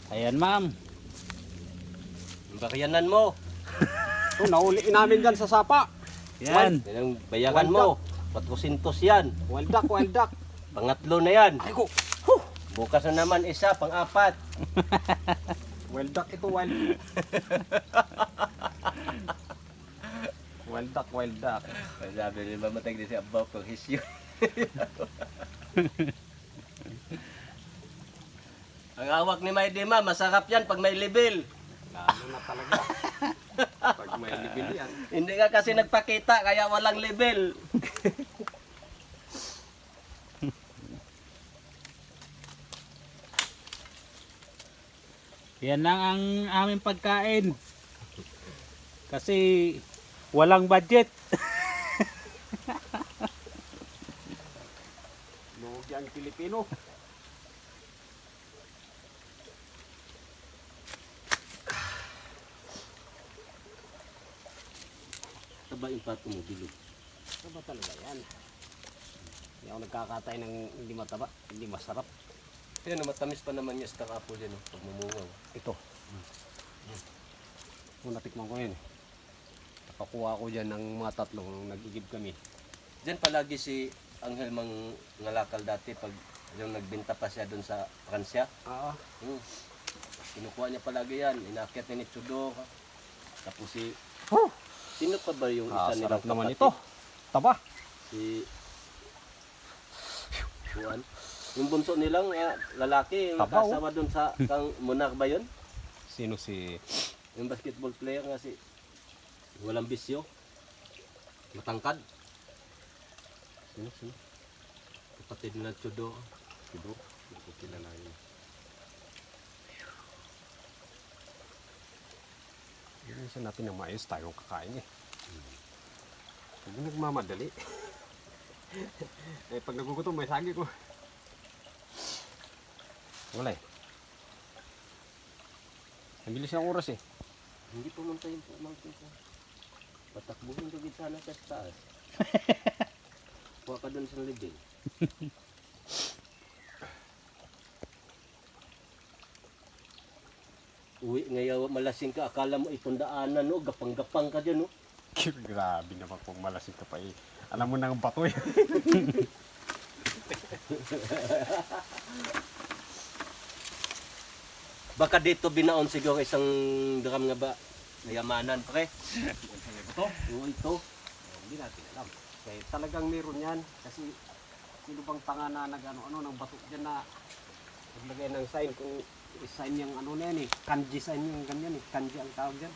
Ayan, ma'am. Ang bakayanan mo. Ito, nahuli namin dyan sa sapa. Yan. Yan ang bayaran mo. 400 yan. Wild duck, wild duck. Pangatlo na yan. Ay ko, Bukas na naman isa, pang-apat. wild duck ito, wild. Wild duck, wild duck. Ay, sabi ni mamatay din si Abaw pag hisyo. Ang hawak ni Maydima, masarap yan pag may level. Lalo na talaga. Pag may libil yan. Hindi ka kasi nagpakita, kaya walang level. Yan lang ang aming pagkain. Kasi walang budget. Lugi ang Pilipino. Taba yung pato mo, bilog. Ano ba talaga yan? Hindi ako nagkakatay ng hindi mataba, hindi masarap. Yan, matamis pa naman yung star apple yan, pag mumungaw. Ito. Kung natikman ko yun eh. Nakakuha ko dyan ng mga tatlong nung nagigib kami. Diyan palagi si Angel mang ngalakal dati pag yung nagbenta pa siya doon sa Pransya. Oo. Kinukuha niya palagi yan, inakyat niya ni Chudo. Tapos si... Oh! Sino pa ba yung isa nilang Sarap naman kapatid? ito. Taba. Si... Juan. Yung bunso nilang lalaki, yung Taba, oh. kasama doon sa kang Monarch ba yun? Sino si... Yung basketball player nga si... Walang bisyo. Matangkad. Sino? Kapatid nila Chudo. Sido. Hindi ko kilala yun. Yun siya natin na maayos tayong kakain eh. Huwag mo nagmamadali. Eh pag nagugutom may sagi ko. Wala eh. Ang bilis ng oras eh. Hindi pumunta yung pamangkin ko. Patakbuhin ko sana sa taas. Kuha ka doon sa level. Uwi ngayon malasing ka, akala mo itundaanan no, gapang-gapang ka dyan no. Grabe naman kung malasing ka pa eh. Alam mo na ang bato eh. Baka dito binaon siguro isang drum nga ba, nayamanan pre. Ito? Oo ito. Hindi natin alam. Kaya talagang meron yan. Kasi sino bang tanga na nag-ano-ano ng bato dyan na naglagay ng sign kung sign yung ano na yan eh. Kanji sign yung ganyan eh. Kanji ang tawag dyan.